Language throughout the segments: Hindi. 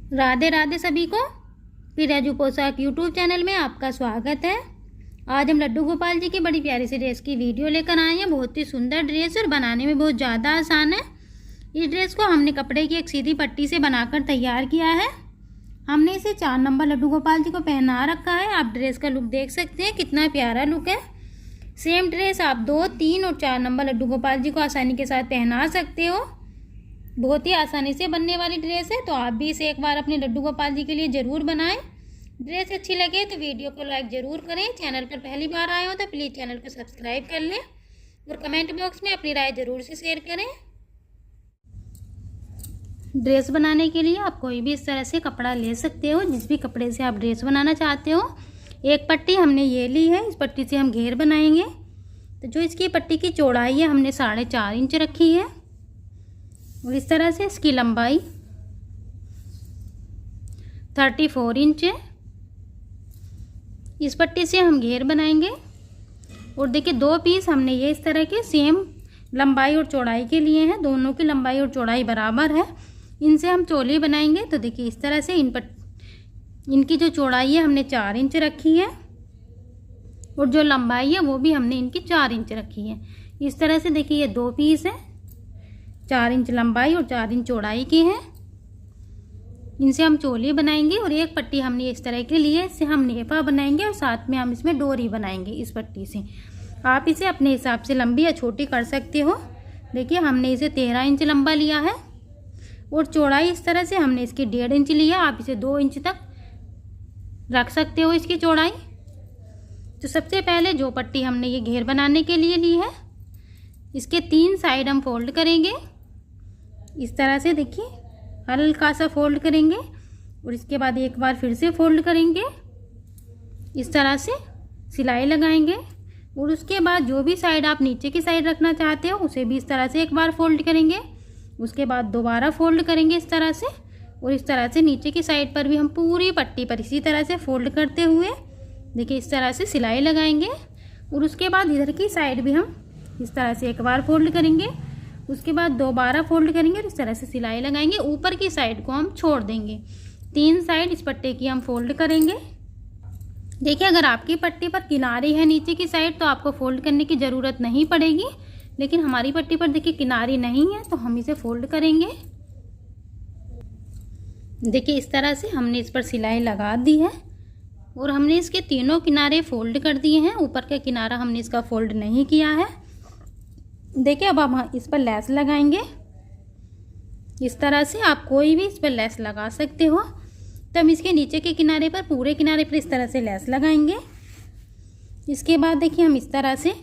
राधे राधे सभी को। फिर राजू पोशाक यूट्यूब चैनल में आपका स्वागत है। आज हम लड्डू गोपाल जी की बड़ी प्यारी सी ड्रेस की वीडियो लेकर आए हैं। बहुत ही सुंदर ड्रेस और बनाने में बहुत ज़्यादा आसान है। इस ड्रेस को हमने कपड़े की एक सीधी पट्टी से बनाकर तैयार किया है। हमने इसे 4 नंबर लड्डू गोपाल जी को पहना रखा है। आप ड्रेस का लुक देख सकते हैं, कितना प्यारा लुक है। सेम ड्रेस आप 2, 3 और 4 नंबर लड्डू गोपाल जी को आसानी के साथ पहना सकते हो। बहुत ही आसानी से बनने वाली ड्रेस है, तो आप भी इसे एक बार अपने लड्डू गोपाल जी के लिए ज़रूर बनाएं। ड्रेस अच्छी लगे तो वीडियो को लाइक ज़रूर करें। चैनल पर पहली बार आए हो तो प्लीज़ चैनल को सब्सक्राइब कर लें और कमेंट बॉक्स में अपनी राय ज़रूर से शेयर करें। ड्रेस बनाने के लिए आप कोई भी इस तरह से कपड़ा ले सकते हो, जिस भी कपड़े से आप ड्रेस बनाना चाहते हो। एक पट्टी हमने ये ली है, इस पट्टी से हम घेर बनाएंगे। तो जो इसकी पट्टी की चौड़ाई है हमने 4.5 इंच रखी है और इस तरह से इसकी लंबाई 34 इंच है। इस पट्टी से हम घेर बनाएंगे और देखिए 2 पीस हमने ये इस तरह के सेम लंबाई और चौड़ाई के लिए हैं। दोनों की लंबाई और चौड़ाई बराबर है। इनसे हम चोली बनाएंगे। तो देखिए इस तरह से इनकी जो चौड़ाई है हमने 4 इंच रखी है और जो लंबाई है वो भी हमने इनकी 4 इंच रखी है। इस तरह से देखिए ये 2 पीस हैं, 4 इंच लंबाई और 4 इंच चौड़ाई की हैं। इनसे हम चोली बनाएंगे और एक पट्टी हमने इस तरह के लिए, इससे हम नेफा बनाएंगे और साथ में हम इसमें डोरी बनाएंगे इस पट्टी से। आप इसे अपने हिसाब से लंबी या छोटी कर सकते हो। देखिए हमने इसे 13 इंच लंबा लिया है और चौड़ाई इस तरह से हमने इसकी 1.5 इंच लिया। आप इसे 2 इंच तक रख सकते हो इसकी चौड़ाई। तो सबसे पहले जो पट्टी हमने ये घेर बनाने के लिए ली है, इसके 3 साइड हम फोल्ड करेंगे इस तरह से। देखिए हल्का सा फोल्ड करेंगे और इसके बाद एक बार फिर से फोल्ड करेंगे, इस तरह से सिलाई लगाएंगे। और उसके बाद जो भी साइड आप नीचे की साइड रखना चाहते हो उसे भी इस तरह से एक बार फोल्ड करेंगे। उसके बाद दोबारा फोल्ड करेंगे इस तरह से और इस तरह से नीचे की साइड पर भी हम पूरी पट्टी पर इसी तरह से फोल्ड करते हुए देखिए इस तरह से सिलाई लगाएंगे। और उसके बाद इधर की साइड भी हम इस तरह से एक बार फोल्ड करेंगे, उसके बाद दोबारा फोल्ड करेंगे और इस तरह से सिलाई लगाएंगे। ऊपर की साइड को हम छोड़ देंगे। 3 साइड इस पट्टे की हम फोल्ड करेंगे। देखिए अगर आपकी पट्टी पर किनारी है नीचे की साइड तो आपको फोल्ड करने की ज़रूरत नहीं पड़ेगी, लेकिन हमारी पट्टी पर देखिए किनारी नहीं है तो हम इसे फोल्ड करेंगे। देखिए इस तरह से हमने इस पर सिलाई लगा दी है और हमने इसके तीनों किनारे फोल्ड कर दिए हैं। ऊपर का किनारा हमने इसका फोल्ड नहीं किया है। देखिए अब हम इस पर लेस लगाएंगे इस तरह से। आप कोई भी इस पर लेस लगा सकते हो। तो हम इसके नीचे के किनारे पर, पूरे किनारे पर इस तरह से लेस लगाएंगे। इसके बाद देखिए हम इस तरह से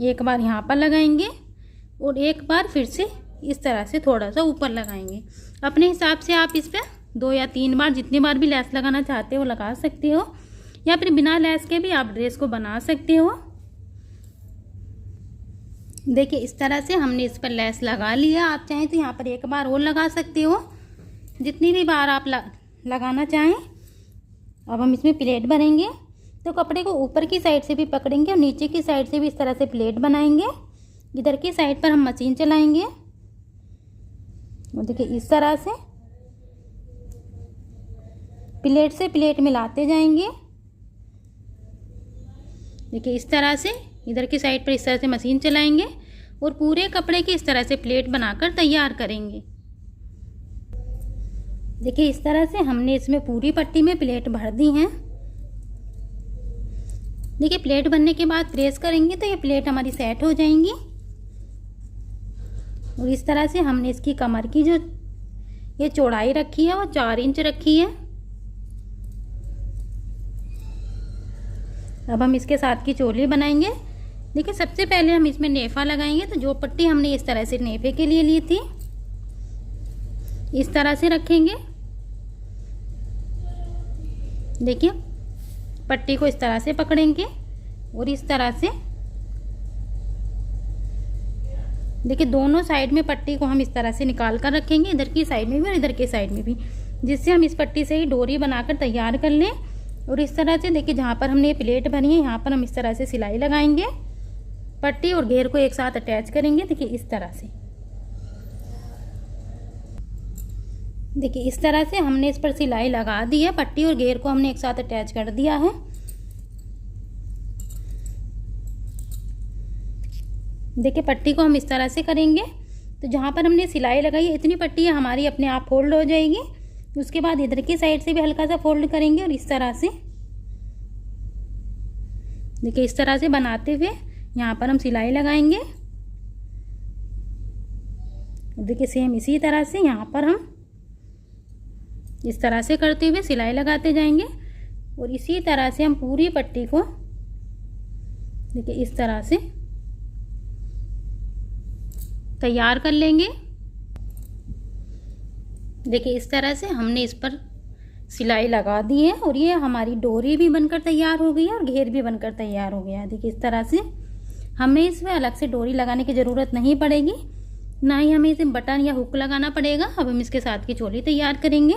एक बार यहाँ पर लगाएंगे और एक बार फिर से इस तरह से थोड़ा सा ऊपर लगाएंगे। अपने हिसाब से आप इस पर 2 या 3 बार, जितनी बार भी लेस लगाना चाहते हो लगा सकते हो, या फिर बिना लेस के भी आप ड्रेस को बना सकते हो। देखिए इस तरह से हमने इस पर लेस लगा लिया। आप चाहें तो यहाँ पर एक बार और लगा सकते हो, जितनी भी बार आप लगाना चाहें। अब हम इसमें प्लेट भरेंगे। तो कपड़े को ऊपर की साइड से भी पकड़ेंगे और नीचे की साइड से भी इस तरह से प्लेट बनाएंगे। इधर की साइड पर हम मशीन चलाएंगे और देखिए इस तरह से प्लेट से प्लेट मिलाते जाएंगे। देखिए इस तरह से इधर की साइड पर इस तरह से मशीन चलाएंगे और पूरे कपड़े की इस तरह से प्लेट बनाकर तैयार करेंगे। देखिए इस तरह से हमने इसमें पूरी पट्टी में प्लेट भर दी हैं। देखिए प्लेट बनने के बाद प्रेस करेंगे तो ये प्लेट हमारी सेट हो जाएंगी। और इस तरह से हमने इसकी कमर की जो ये चौड़ाई रखी है वो 4 इंच रखी है। अब हम इसके साथ की चोली बनाएंगे। देखिए सबसे पहले हम इसमें नेफा लगाएंगे। तो जो पट्टी हमने इस तरह से नेफे के लिए ली थी इस तरह से रखेंगे। देखिए पट्टी को इस तरह से पकड़ेंगे और इस तरह से देखिए दोनों साइड में पट्टी को हम इस तरह से निकाल कर रखेंगे, इधर की साइड में भी और इधर की साइड में भी, जिससे हम इस पट्टी से ही डोरी बनाकर तैयार कर लें। और इस तरह से देखिए जहाँ पर हमने ये प्लेट भरी है यहाँ पर हम इस तरह से सिलाई लगाएंगे। पट्टी और घेर को एक साथ अटैच करेंगे। देखिए इस तरह से देखिए इस तरह से हमने इस पर सिलाई लगा दी है। पट्टी और घेर को हमने एक साथ अटैच कर दिया है। देखिए पट्टी को हम इस तरह से करेंगे तो जहाँ पर हमने सिलाई लगाई है इतनी पट्टी हमारी अपने आप फोल्ड हो जाएगी। उसके बाद इधर की साइड से भी हल्का सा फोल्ड करेंगे और इस तरह से देखिए इस तरह से बनाते हुए यहाँ पर हम सिलाई लगाएंगे। देखिए सेम इसी तरह से यहाँ पर हम इस तरह से करते हुए सिलाई लगाते जाएंगे और इसी तरह से हम पूरी पट्टी को देखिए इस तरह से तैयार कर लेंगे। देखिए इस तरह से हमने इस पर सिलाई लगा दी है और ये हमारी डोरी भी बनकर तैयार हो गई है और घेर भी बनकर तैयार हो गया है। देखिए इस तरह से हमें इसमें अलग से डोरी लगाने की ज़रूरत नहीं पड़ेगी, ना ही हमें इसे बटन या हुक लगाना पड़ेगा। अब हम इसके साथ की चोली तैयार करेंगे।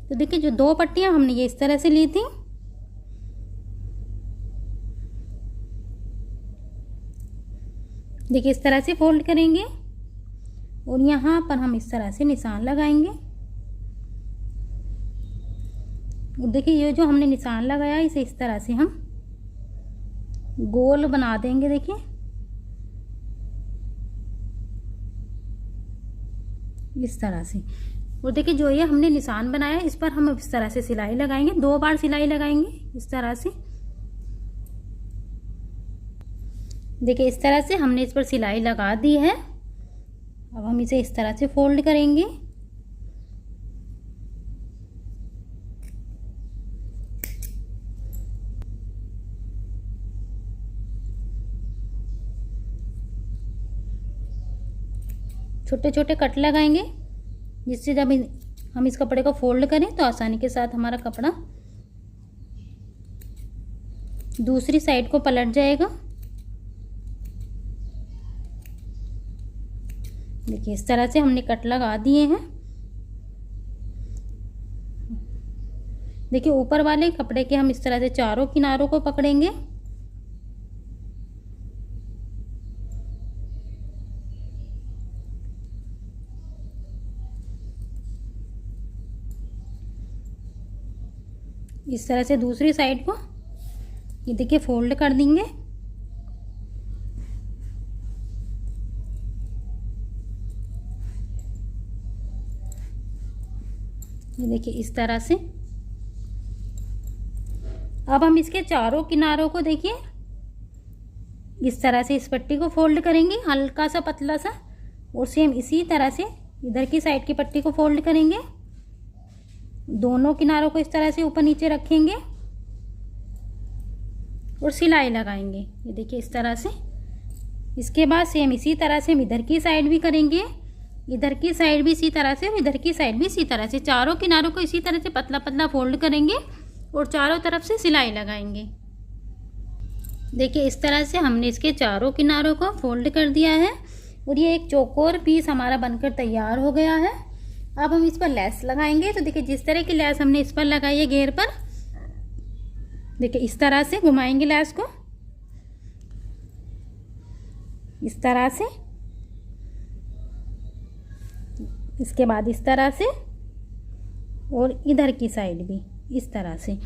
तो देखिए जो 2 पट्टियाँ हमने ये इस तरह से ली थी, देखिए इस तरह से फोल्ड करेंगे और यहाँ पर हम इस तरह से निशान लगाएंगे। और देखिए ये जो हमने निशान लगाया इसे इस तरह से हम गोल बना देंगे। देखिए इस तरह से। और देखिए जो ये हमने निशान बनाया इस पर हम इस तरह से सिलाई लगाएंगे। 2 बार सिलाई लगाएंगे इस तरह से। देखिए इस तरह से हमने इस पर सिलाई लगा दी है। अब हम इसे इस तरह से फोल्ड करेंगे। छोटे छोटे कट लगाएंगे जिससे जब हम इस कपड़े को फोल्ड करें तो आसानी के साथ हमारा कपड़ा दूसरी साइड को पलट जाएगा। देखिए इस तरह से हमने कट लगा दिए हैं। देखिए ऊपर वाले कपड़े के हम इस तरह से चारों किनारों को पकड़ेंगे। इस तरह से दूसरी साइड को ये देखिए फोल्ड कर देंगे। ये देखिए इस तरह से। अब हम इसके चारों किनारों को देखिए इस तरह से इस पट्टी को फोल्ड करेंगे हल्का सा पतला सा, और सेम इसी तरह से इधर की साइड की पट्टी को फोल्ड करेंगे। दोनों किनारों को इस तरह से ऊपर नीचे रखेंगे और सिलाई लगाएंगे। ये देखिए इस तरह से। इसके बाद सेम इसी तरह से हम इधर की साइड भी करेंगे, इधर की साइड भी इसी तरह से और इधर की साइड भी इसी तरह से। चारों किनारों को इसी तरह से पतला पतला फोल्ड करेंगे और चारों तरफ से सिलाई लगाएंगे। देखिए इस तरह से हमने इसके चारों किनारों को फोल्ड कर दिया है और ये एक चौकोर पीस हमारा बनकर तैयार हो गया है। अब हम इस पर लेस लगाएंगे। तो देखिए जिस तरह की लेस हमने इस पर लगाई है घेर पर, देखिए इस तरह से घुमाएंगे लेस को इस तरह से। इसके बाद इस तरह से और इधर की साइड भी इस तरह से।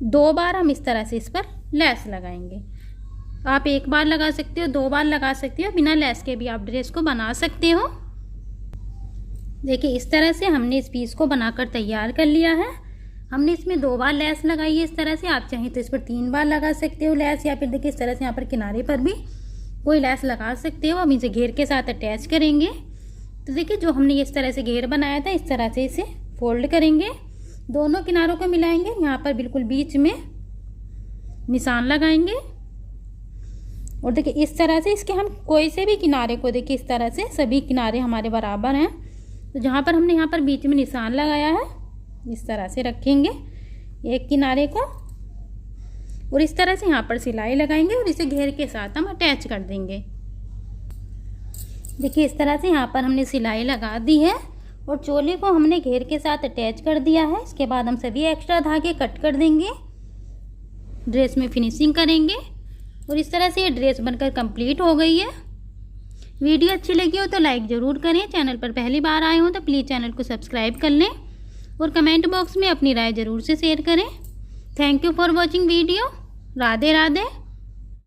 2 बार हम इस तरह से इस पर लेस लगाएंगे। आप 1 बार लगा सकते हो, 2 बार लगा सकते हो, बिना लेस के भी आप ड्रेस को बना सकते हो। देखिए इस तरह से हमने इस पीस को बनाकर तैयार कर लिया है। हमने इसमें 2 बार लेस लगाई है इस तरह से। आप चाहें तो इस पर 3 बार लगा सकते हो लेस, या फिर देखिए इस तरह से यहाँ पर किनारे पर भी कोई लेस लगा सकते हो। हम इसे घेर के साथ अटैच करेंगे। तो देखिए जो हमने इस तरह से घेर बनाया था इस तरह से इसे फोल्ड करेंगे, दोनों किनारों को मिलाएंगे, यहाँ पर बिल्कुल बीच में निशान लगाएंगे और देखिए इस तरह से इसके हम कोई से भी किनारे को देखिए इस तरह से सभी किनारे हमारे बराबर हैं। तो जहाँ पर हमने यहाँ पर बीच में निशान लगाया है इस तरह से रखेंगे एक किनारे को और इस तरह से यहाँ पर सिलाई लगाएंगे और इसे घेर के साथ हम अटैच कर देंगे। देखिए इस तरह से यहाँ पर हमने सिलाई लगा दी है और चोली को हमने घेर के साथ अटैच कर दिया है। इसके बाद हम सभी एक्स्ट्रा धागे कट कर देंगे, ड्रेस में फिनिशिंग करेंगे और इस तरह से ये ड्रेस बनकर कंप्लीट हो गई है। वीडियो अच्छी लगी हो तो लाइक ज़रूर करें। चैनल पर पहली बार आए हो तो प्लीज़ चैनल को सब्सक्राइब कर लें और कमेंट बॉक्स में अपनी राय ज़रूर से शेयर करें। Thank you for watching video. Radhe Radhe.